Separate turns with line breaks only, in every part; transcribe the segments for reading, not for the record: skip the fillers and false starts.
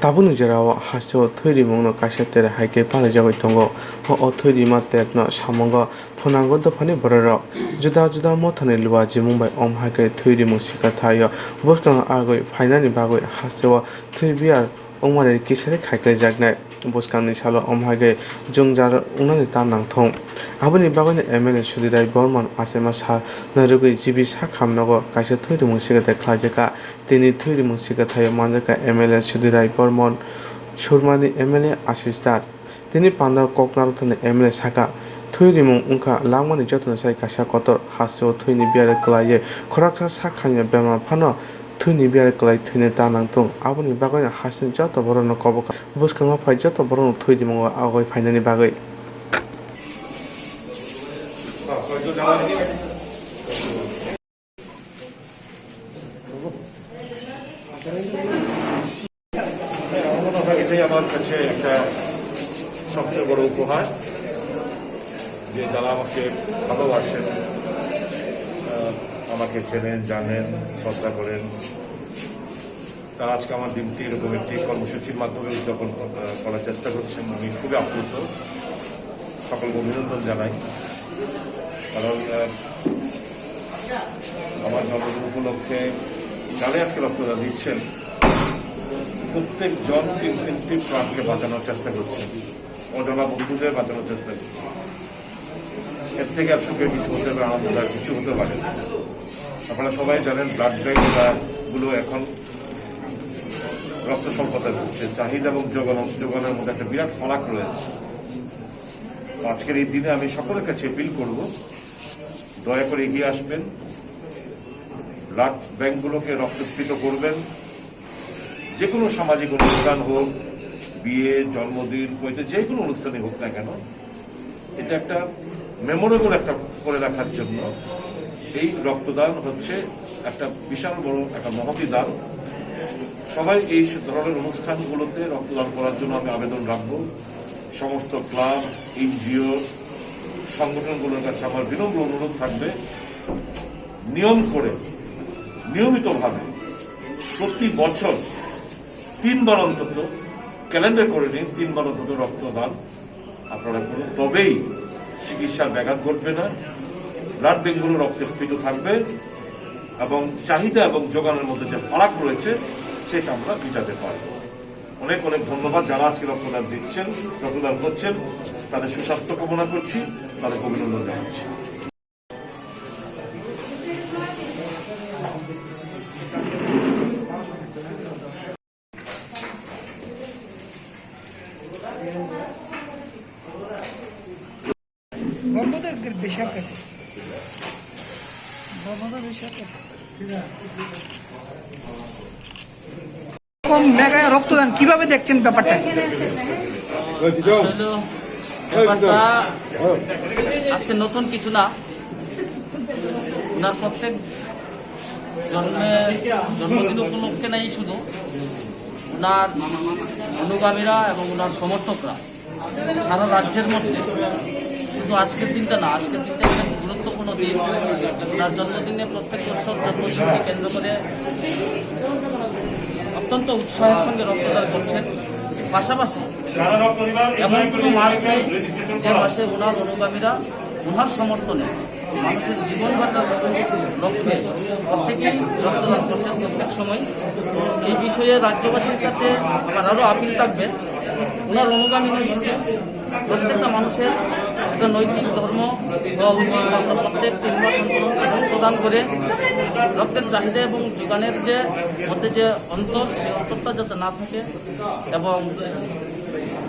Tabuni jarawa hasto thuri mongno kasetere haike pala jagoi tongo o thuri matekno samongo phonango dofani bororo juda juda mothoni luwaji mumbai om haike thuri musika thayo boskan agoi fainani bagoi hasto thuri biar omare kisare khaike jagnai boskanni salo om haike jungjar unani tam nangthong aboni bagoni MLA Sudirai Borman asema sa narugoi jibi sa khamnago kaise thuri musika te khlajeka tini thuri musika thayo manjaka MLA Sudirai Borman Surmani MLA Asistar tini pandar koknaruthani MLA Saka thuri mung ungka langmani jotno sai kasa kotor hasto thuni biare klaye khoraksa sakhanya bema phano thuni biare klai thuni tanang tung aboni bagoi hasin joto borono koboka buskama phai joto borono thuri mung agoi phainani bagoi
এটাই আমার কাছে একটা সবচেয়ে বড় উপহার যে যারা আমাকে ভালোবাসেন, আমাকে চেনেন, জানেন, শ্রদ্ধা করেন, তারা আজকে আমার দিনটি এরকম একটি কর্মসূচির মাধ্যমে উদযাপন করার চেষ্টা করছেন। আমি খুবই আপ্লুত, সকলকে অভিনন্দন জানাই। কারণ আমার জন্মদিন উপলক্ষে যারা আজকে রক্তদান দিচ্ছেন প্রত্যেকজন তিনটি প্রাণকে বাঁচানোর চেষ্টা করছেন, অজানা বন্ধুদের বাঁচানোর চেষ্টা করছেন। এর থেকে আর সুখের কিছু হতে পারে, আনন্দদায়ক কিছু হতে পারে। আপনারা সবাই জানেন ব্লাড ব্যাংকগুলো এখন রক্ত স্বল্পতায় ভুগছে, চাহিদা এবং যোগানের মধ্যে একটা বিরাট ফারাক রয়েছে। আজকের এই দিনে আমি সকলের কাছে অ্যাপিল করব, দয়া করে এগিয়ে আসবেন, ব্লাড ব্যাংকগুলোকে রক্তস্ফীত করবেন। যে কোনো সামাজিক অনুষ্ঠান হোক, বিয়ে, জন্মদিন, হইতে যে কোনো অনুষ্ঠানই হোক না কেন, এটা একটা মেমোরেবল একটা করে রাখার জন্য এই রক্তদান হচ্ছে একটা বিশাল বড় একটা মহতি দান। সবাই এই ধরনের অনুষ্ঠানগুলোতে রক্তদান করার জন্য আমি আবেদন রাখবো। সমস্ত ক্লাব, এনজিও, সংগঠনগুলোর কাছে আমার বিনম্র অনুরোধ থাকবে, নিয়মিতভাবে প্রতি বছর 3 বার অন্তত ক্যালেন্ডার করে নিন, 3 বার অন্তত রক্তদান আপনারা করুন। তবেই চিকিৎসার ব্যাঘাত ঘটবে না, ব্লাড ব্যাংকগুলো রক্তস্ফীত থাকবে এবং চাহিদা এবং যোগানের মধ্যে যে ফারাক রয়েছে সেটা আমরা মিটাতে পারব। অনেক অনেক ধন্যবাদ যারা আজকে রক্তদান দিচ্ছেন, রক্তদান করছেন, তাদের সুস্বাস্থ্য কামনা করছি, তাদেরকে অভিনন্দন জানাচ্ছি।
মেগা রক্তদান কিভাবে দেখছেন ব্যাপারটা?
আজকে নতুন কিছু না, ওনার প্রত্যেক জন্মদিন উপলক্ষে নাই, শুধু ওনার অনুগামীরা এবং ওনার সমর্থকরা সারা রাজ্যের মধ্যে, শুধু আজকের দিনটা না, আজকের দিনটা একটা গুরুত্বপূর্ণ দিন। ওনার জন্মদিনে প্রত্যেক বছর জন্মদিনকে কেন্দ্র করে অত্যন্ত উৎসাহের সঙ্গে রক্তদান করছেন। পাশাপাশি এমন কোনো মাস নেই যে মাসে ওনার অনুগামীরা ওনার সমর্থনে মানুষের জীবন বাঁচার লক্ষ্যে প্রত্যেকেই রক্তদান করছেন প্রত্যেক সময়। এই বিষয়ে রাজ্যবাসীর কাছে আমার আরও আপিল থাকবে, ওনার অনুগামী নয় শুধু, প্রত্যেকটা মানুষের একটা নৈতিক ধর্ম হওয়া উচিত। আমরা প্রত্যেক 3 মাস রক্তদান করে রক্তের চাহিদা এবং যোগানের যে মধ্যে যে অন্তর, সেই অন্তরটা যাতে না থাকে এবং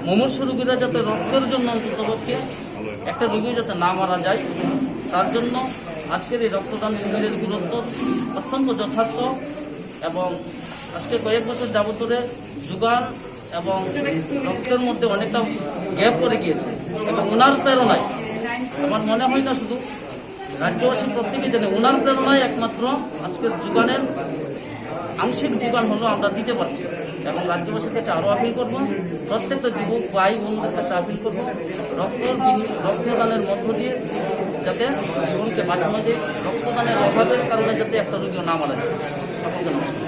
মুমূর্ষু রোগীরা যাতে রক্তের জন্য অন্ততপক্ষে একটা রোগী যাতে না মারা যায়, তার জন্য আজকের এই রক্তদান শিবিরের গুরুত্ব অত্যন্ত যথার্থ। এবং আজকে কয়েক বছর যাবত ধরে যোগান এবং রক্তের মধ্যে অনেকটা গ্যাপ করে গিয়েছে এবং ওনার প্রেরণায়, আমার মনে হয় না শুধু রাজ্যবাসী প্রত্যেকে জানে, ওনার প্রেরণায় একমাত্র আজকের যোগানের আংশিক যোগান হলো আমরা দিতে পারছি। এবং রাজ্যবাসীর কাছে আরও আপিল করবো, প্রত্যেকটা যুবক ভাই বোনদের কাছে আপিল করবো, রক্তদানের মধ্য দিয়ে যাতে জীবনকে বাঁচানো যায়, রক্তদানের অভাবের কারণে যাতে একটা রোগীও না মারা যায়। সকলকে নমস্কার।